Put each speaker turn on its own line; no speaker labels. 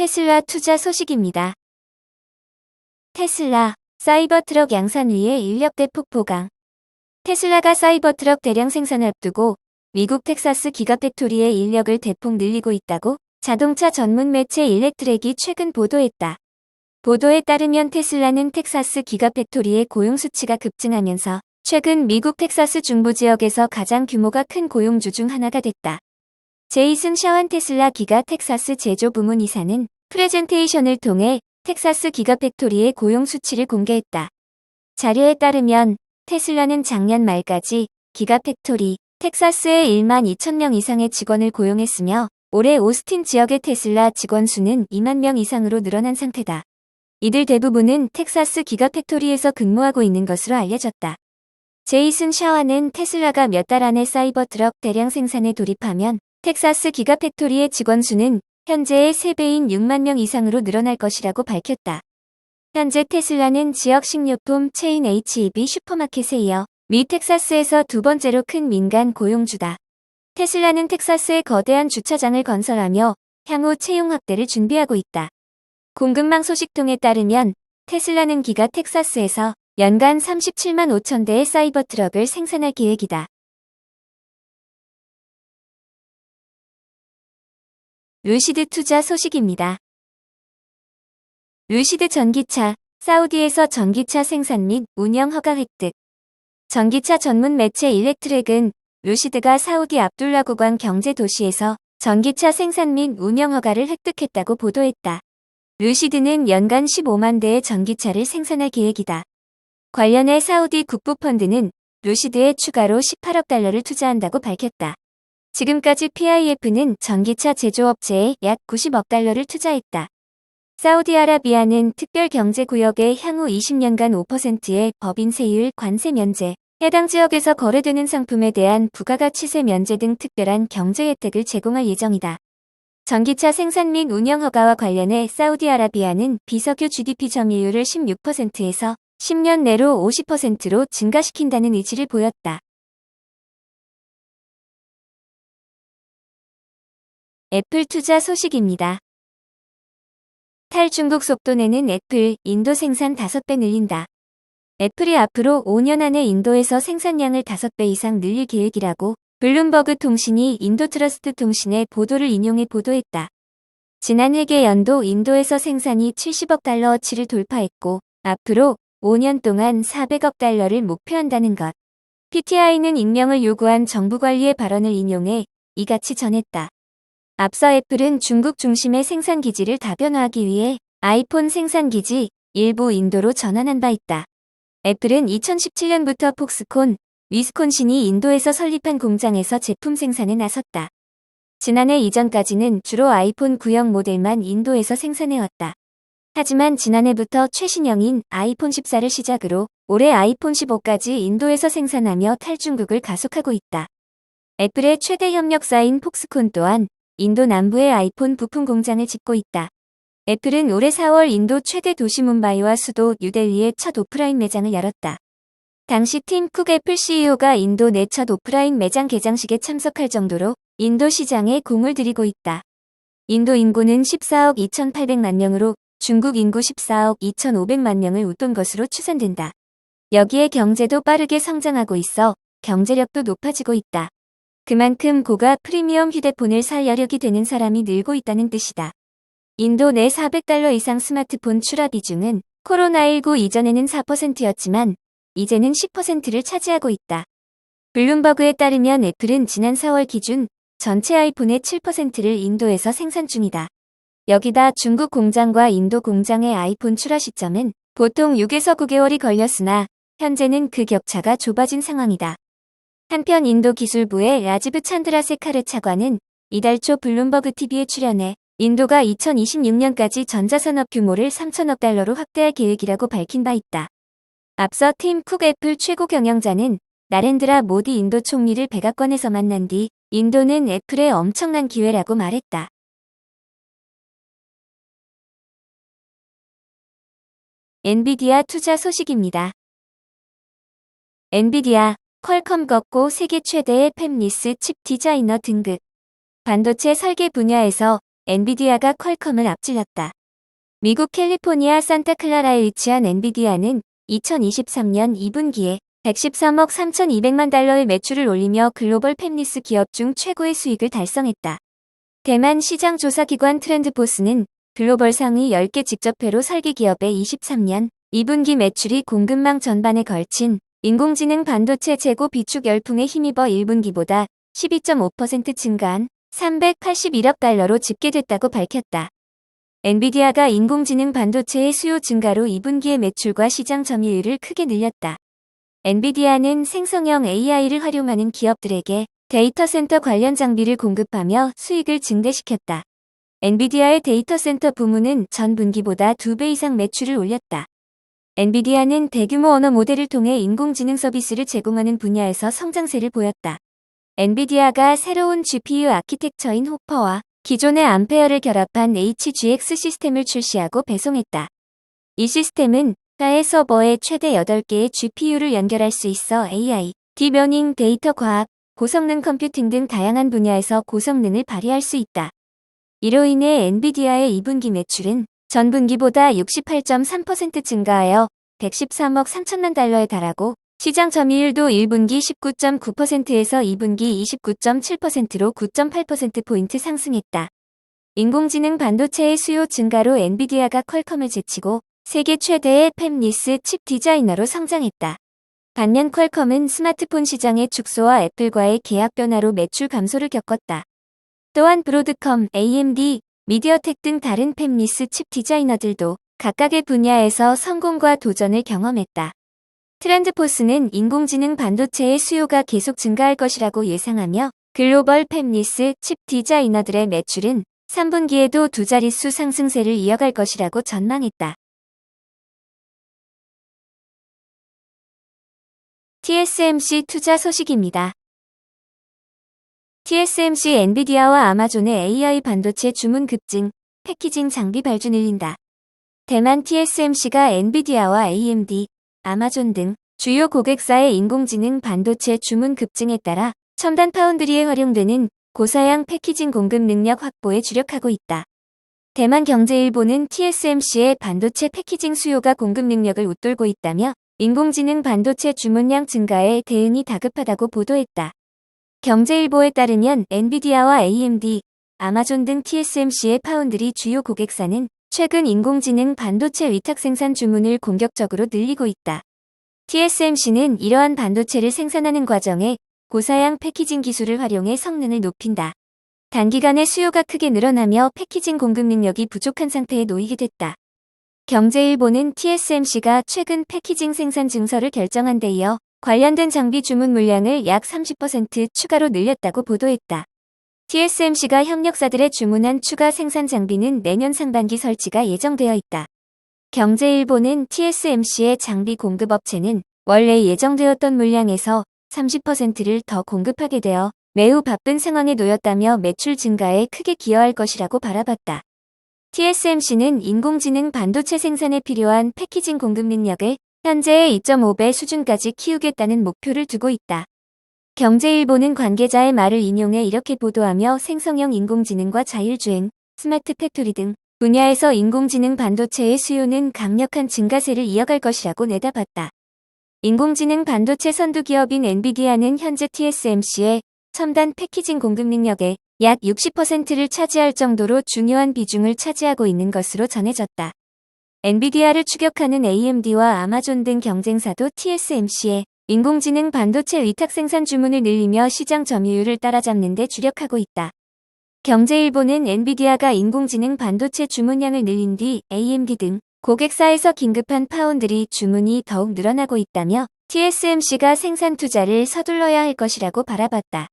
테슬라 투자 소식입니다. 테슬라, 사이버트럭 양산 위에 인력 대폭 보강. 테슬라가 사이버트럭 대량 생산을 앞두고 미국 텍사스 기가팩토리에 인력을 대폭 늘리고 있다고 자동차 전문 매체 일렉트랙이 최근 보도했다. 보도에 따르면 테슬라는 텍사스 기가팩토리의 고용 수치가 급증하면서 최근 미국 텍사스 중부 지역에서 가장 규모가 큰 고용주 중 하나가 됐다. 제이슨 샤완 테슬라 기가 텍사스 제조 부문 이사는 프레젠테이션을 통해 텍사스 기가팩토리의 고용 수치를 공개했다. 자료에 따르면 테슬라는 작년 말까지 기가팩토리 텍사스에 1만 2천 명 이상의 직원을 고용했으며 올해 오스틴 지역의 테슬라 직원 수는 2만 명 이상으로 늘어난 상태다. 이들 대부분은 텍사스 기가팩토리에서 근무하고 있는 것으로 알려졌다. 제이슨 샤완은 테슬라가 몇 달 안에 사이버트럭 대량 생산에 돌입하면 텍사스 기가팩토리의 직원 수는 현재의 3배인 6만 명 이상으로 늘어날 것이라고 밝혔다. 현재 테슬라는 지역 식료품 체인 H-E-B 슈퍼마켓에 이어 미 텍사스에서 두 번째로 큰 민간 고용주다. 테슬라는 텍사스에 거대한 주차장을 건설하며 향후 채용 확대를 준비하고 있다. 공급망 소식통에 따르면 테슬라는 기가 텍사스에서 연간 37만 5천 대의 사이버트럭을 생산할 계획이다. 루시드 투자 소식입니다. 루시드 전기차, 사우디에서 전기차 생산 및 운영 허가 획득. 전기차 전문 매체 일렉트랙은 루시드가 사우디 압둘라국왕 경제 도시에서 전기차 생산 및 운영 허가를 획득했다고 보도했다. 루시드는 연간 15만 대의 전기차를 생산할 계획이다. 관련해 사우디 국부펀드는 루시드에 추가로 18억 달러를 투자한다고 밝혔다. 지금까지 PIF는 전기차 제조업체에 약 90억 달러를 투자했다. 사우디아라비아는 특별경제구역의 향후 20년간 5%의 법인 세율 관세 면제, 해당 지역에서 거래되는 상품에 대한 부가가치세 면제 등 특별한 경제 혜택을 제공할 예정이다. 전기차 생산 및 운영 허가와 관련해 사우디아라비아는 비석유 GDP 점유율을 16%에서 10년 내로 50%로 증가시킨다는 의지를 보였다. 애플 투자 소식입니다. 탈중국 속도 내는 애플, 인도 생산 5배 늘린다. 애플이 앞으로 5년 안에 인도에서 생산량을 5배 이상 늘릴 계획이라고 블룸버그 통신이 인도트러스트 통신의 보도를 인용해 보도했다. 지난 회계 연도 인도에서 생산이 70억 달러어치를 돌파했고 앞으로 5년 동안 400억 달러를 목표한다는 것. PTI는 익명을 요구한 정부 관리의 발언을 인용해 이같이 전했다. 앞서 애플은 중국 중심의 생산 기지를 다변화하기 위해 아이폰 생산 기지 일부 인도로 전환한 바 있다. 애플은 2017년부터 폭스콘, 위스콘신이 인도에서 설립한 공장에서 제품 생산에 나섰다. 지난해 이전까지는 주로 아이폰 9형 모델만 인도에서 생산해왔다. 하지만 지난해부터 최신형인 아이폰 14를 시작으로 올해 아이폰 15까지 인도에서 생산하며 탈중국을 가속하고 있다. 애플의 최대 협력사인 폭스콘 또한 인도 남부의 아이폰 부품 공장을 짓고 있다. 애플은 올해 4월 인도 최대 도시 뭄바이와 수도 뉴델리에 첫 오프라인 매장을 열었다. 당시 팀 쿡 애플 CEO가 인도 내 첫 오프라인 매장 개장식에 참석할 정도로 인도 시장에 공을 들이고 있다. 인도 인구는 14억 2,800만 명으로 중국 인구 14억 2,500만 명을 웃돈 것으로 추산된다. 여기에 경제도 빠르게 성장하고 있어 경제력도 높아지고 있다. 그만큼 고가 프리미엄 휴대폰을 살 여력이 되는 사람이 늘고 있다는 뜻이다. 인도 내 400달러 이상 스마트폰 출하 비중은 코로나19 이전에는 4%였지만 이제는 10%를 차지하고 있다. 블룸버그에 따르면 애플은 지난 4월 기준 전체 아이폰의 7%를 인도에서 생산 중이다. 여기다 중국 공장과 인도 공장의 아이폰 출하 시점은 보통 6에서 9개월이 걸렸으나 현재는 그 격차가 좁아진 상황이다. 한편 인도 기술부의 라지브 찬드라세카르 차관은 이달 초 블룸버그 TV에 출연해 인도가 2026년까지 전자산업 규모를 3천억 달러로 확대할 계획이라고 밝힌 바 있다. 앞서 팀 쿡 애플 최고 경영자는 나렌드라 모디 인도 총리를 백악관에서 만난 뒤 인도는 애플의 엄청난 기회라고 말했다. 엔비디아 투자 소식입니다. 엔비디아, 퀄컴 걷고 세계 최대의 팹리스 칩 디자이너 등극. 반도체 설계 분야에서 엔비디아가 퀄컴을 앞질렀다. 미국 캘리포니아 산타클라라에 위치한 엔비디아는 2023년 2분기에 113억 3,200만 달러의 매출을 올리며 글로벌 팹리스 기업 중 최고의 수익을 달성했다. 대만 시장 조사기관 트렌드포스는 글로벌 상위 10개 직접회로 설계 기업의 23년 2분기 매출이 공급망 전반에 걸친 인공지능 반도체 재고 비축 열풍에 힘입어 1분기보다 12.5% 증가한 381억 달러로 집계됐다고 밝혔다. 엔비디아가 인공지능 반도체의 수요 증가로 2분기의 매출과 시장 점유율을 크게 늘렸다. 엔비디아는 생성형 AI를 활용하는 기업들에게 데이터 센터 관련 장비를 공급하며 수익을 증대시켰다. 엔비디아의 데이터 센터 부문은 전 분기보다 2배 이상 매출을 올렸다. 엔비디아는 대규모 언어 모델을 통해 인공지능 서비스를 제공하는 분야에서 성장세를 보였다. 엔비디아가 새로운 GPU 아키텍처인 호퍼와 기존의 암페어를 결합한 HGX 시스템을 출시하고 배송했다. 이 시스템은 하나의 서버에 최대 8개의 GPU를 연결할 수 있어 AI, 딥러닝, 데이터 과학, 고성능 컴퓨팅 등 다양한 분야에서 고성능을 발휘할 수 있다. 이로 인해 엔비디아의 2분기 매출은 전분기보다 68.3% 증가하여 113억 3천만 달러에 달하고 시장 점유율도 1분기 19.9%에서 2분기 29.7%로 9.8%포인트 상승했다. 인공지능 반도체의 수요 증가로 엔비디아가 퀄컴을 제치고 세계 최대의 팹리스 칩 디자이너로 성장했다. 반면 퀄컴은 스마트폰 시장의 축소와 애플과의 계약 변화로 매출 감소를 겪었다. 또한 브로드컴, AMD, 미디어텍 등 다른 팹리스 칩 디자이너들도 각각의 분야에서 성공과 도전을 경험했다. 트렌드포스는 인공지능 반도체의 수요가 계속 증가할 것이라고 예상하며 글로벌 팹리스 칩 디자이너들의 매출은 3분기에도 두 자릿수 상승세를 이어갈 것이라고 전망했다. TSMC 투자 소식입니다. TSMC 엔비디아와 아마존의 AI 반도체 주문 급증, 패키징 장비 발주 늘린다. 대만 TSMC가 엔비디아와 AMD, 아마존 등 주요 고객사의 인공지능 반도체 주문 급증에 따라 첨단 파운드리에 활용되는 고사양 패키징 공급 능력 확보에 주력하고 있다. 대만 경제일보는 TSMC의 반도체 패키징 수요가 공급 능력을 웃돌고 있다며 인공지능 반도체 주문량 증가에 대응이 다급하다고 보도했다. 경제일보에 따르면 엔비디아와 AMD, 아마존 등 TSMC의 파운드리 주요 고객사는 최근 인공지능 반도체 위탁 생산 주문을 공격적으로 늘리고 있다. TSMC는 이러한 반도체를 생산하는 과정에 고사양 패키징 기술을 활용해 성능을 높인다. 단기간에 수요가 크게 늘어나며 패키징 공급 능력이 부족한 상태에 놓이게 됐다. 경제일보는 TSMC가 최근 패키징 생산 증설을 결정한 데 이어 관련된 장비 주문 물량을 약 30% 추가로 늘렸다고 보도했다. TSMC가 협력사들의 주문한 추가 생산 장비는 내년 상반기 설치가 예정되어 있다. 경제일보는 TSMC의 장비 공급업체는 원래 예정되었던 물량에서 30%를 더 공급하게 되어 매우 바쁜 상황에 놓였다며 매출 증가에 크게 기여할 것이라고 바라봤다. TSMC는 인공지능 반도체 생산에 필요한 패키징 공급 능력을 현재의 2.5배 수준까지 키우겠다는 목표를 두고 있다. 경제일보는 관계자의 말을 인용해 이렇게 보도하며 생성형 인공지능과 자율주행, 스마트 팩토리 등 분야에서 인공지능 반도체의 수요는 강력한 증가세를 이어갈 것이라고 내다봤다. 인공지능 반도체 선두기업인 엔비디아는 현재 TSMC의 첨단 패키징 공급 능력의 약 60%를 차지할 정도로 중요한 비중을 차지하고 있는 것으로 전해졌다. 엔비디아를 추격하는 AMD와 아마존 등 경쟁사도 TSMC의 인공지능 반도체 위탁 생산 주문을 늘리며 시장 점유율을 따라잡는 데 주력하고 있다. 경제일보는 엔비디아가 인공지능 반도체 주문량을 늘린 뒤 AMD 등 고객사에서 긴급한 파운드리 주문이 더욱 늘어나고 있다며 TSMC가 생산 투자를 서둘러야 할 것이라고 바라봤다.